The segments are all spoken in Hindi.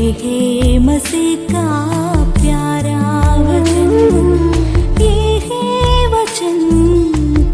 है मसीह का प्यारा वचन, ये है वचन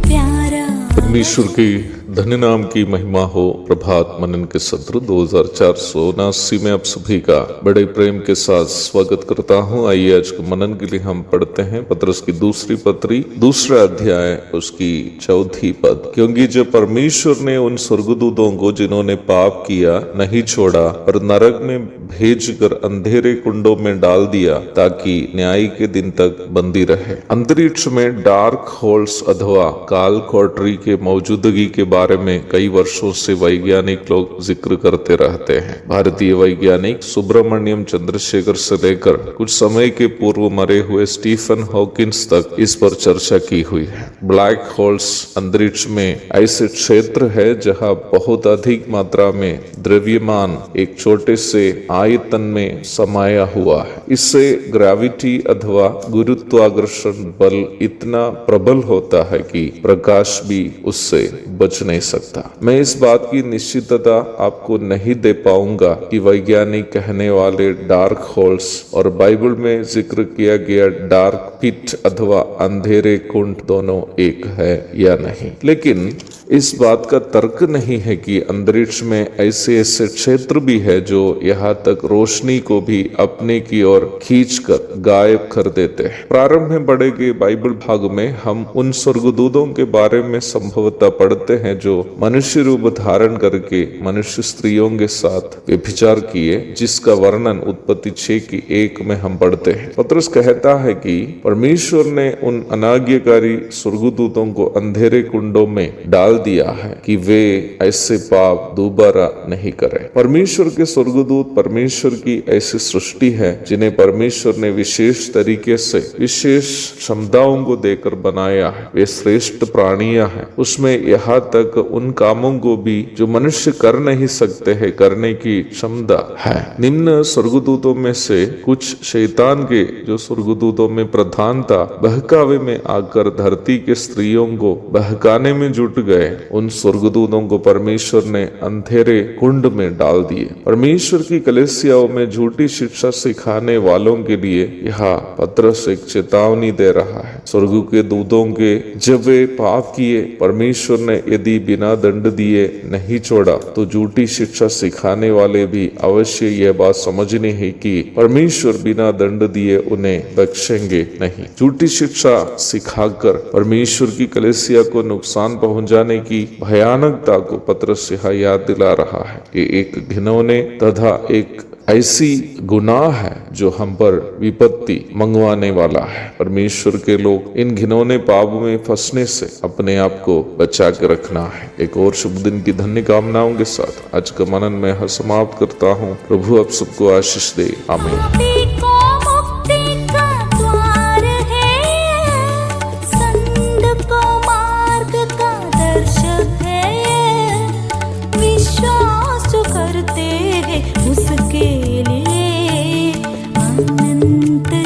प्यारा। परमेश्वर की धन्य नाम की महिमा हो। प्रभात मनन के सत्र 2479 में आप सभी का बड़े प्रेम के साथ स्वागत करता हूं। आइए आज के मनन के लिए हम पढ़ते हैं पतरस की दूसरी पत्री, दूसरा अध्याय, उसकी 4 पद। क्योंकि जब परमेश्वर ने उन स्वर्गदूतों को जिन्होंने पाप किया नहीं छोड़ा और नरक में भेजकर अंधेरे कुंडों में डाल दिया ताकि न्याय के दिन तक बंदी रहे। अंतरिक्ष में डार्क होल्स अथवा काल कोठरी के मौजूदगी के बारे में कई वर्षों से वैज्ञानिक लोग जिक्र करते रहते हैं। भारतीय वैज्ञानिक सुब्रमण्यम चंद्रशेखर से लेकर कुछ समय के पूर्व मरे हुए स्टीफन हॉकिंस तक इस पर चर्चा की हुई है। ब्लैक होल्स अंतरिक्ष में ऐसे क्षेत्र है जहां बहुत अधिक मात्रा में द्रव्यमान एक छोटे से आयतन में समाया हुआ है। इससे ग्रेविटी अथवा गुरुत्वाकर्षण बल इतना प्रबल होता है कि प्रकाश भी उससे बच नहीं सकता। मैं इस बात की निश्चितता आपको नहीं दे पाऊंगा कि वैज्ञानिक कहने वाले डार्क होल्स और बाइबल में जिक्र किया गया डार्क पिट अथवा अंधेरे कुंड दोनों एक है या नहीं, लेकिन इस बात का तर्क नहीं है कि अंतरिक्ष में ऐसे ऐसे क्षेत्र भी है जो यहाँ तक रोशनी को भी अपने की ओर खींचकर गायब कर देते हैं। प्रारंभ में पढ़े गए बाइबल भाग में हम उन स्वर्गदूतों के बारे में संभवतः पढ़ते हैं जो मनुष्य रूप धारण करके मनुष्य स्त्रियों के साथ व्यभिचार किए, जिसका वर्णन उत्पत्ति 6:1 में हम पढ़ते हैं। पतरस कहता है कि परमेश्वर ने उन अनाज्ञाकारी स्वर्गदूतों को अंधेरे कुंडों में डाल दिया है कि वे ऐसे पाप दोबारा नहीं करें। परमेश्वर के स्वर्गदूत परमेश्वर की ऐसी सृष्टि है जिन्हें परमेश्वर ने विशेष तरीके से विशेष क्षमताओं को देकर बनाया है। वे श्रेष्ठ प्राणियां हैं। उसमें यहाँ तक उन कामों को भी जो मनुष्य कर नहीं सकते हैं करने की क्षमता है। निम्न स्वर्गदूतों में से कुछ शैतान के जो स्वर्गदूतों में प्रधान था बहकावे में आकर धरती के स्त्रियों को बहकाने में जुट गए। उन स्वर्गदूतों को परमेश्वर ने अंधेरे कुंड में डाल दिए। परमेश्वर की कलीसियाओं में झूठी शिक्षा सिखाने वालों के लिए यहाँ पतरस एक चेतावनी दे रहा है। स्वर्ग के दूतों के जब वे पाप किए परमेश्वर ने यदि बिना दंड दिए नहीं छोड़ा तो झूठी शिक्षा सिखाने वाले भी अवश्य यह बात समझनी है कि परमेश्वर बिना दंड दिए उन्हें बख्शेंगे नहीं। झूठी शिक्षा सिखाकर परमेश्वर की कलीसिया को नुकसान पहुंचाने की भयानकता को पतरस यहाँ याद दिला रहा है। ये एक घिनौने तथा एक ऐसी गुनाह है जो हम पर विपत्ति मंगवाने वाला है। परमेश्वर के लोग इन घिनौने पाप में फंसने से अपने आप को बचा के रखना है। एक और शुभ दिन की धन्य कामनाओं के साथ आज का मनन में समाप्त करता हूँ। प्रभु आप सबको आशीष दे। आमीन।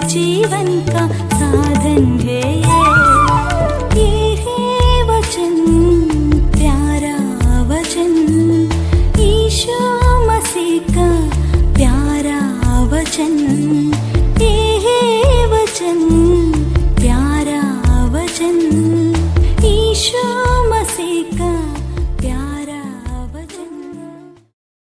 जीवन का साधन है ये है वचन प्यारा वचन, यीशु मसीह का प्यारा वचन।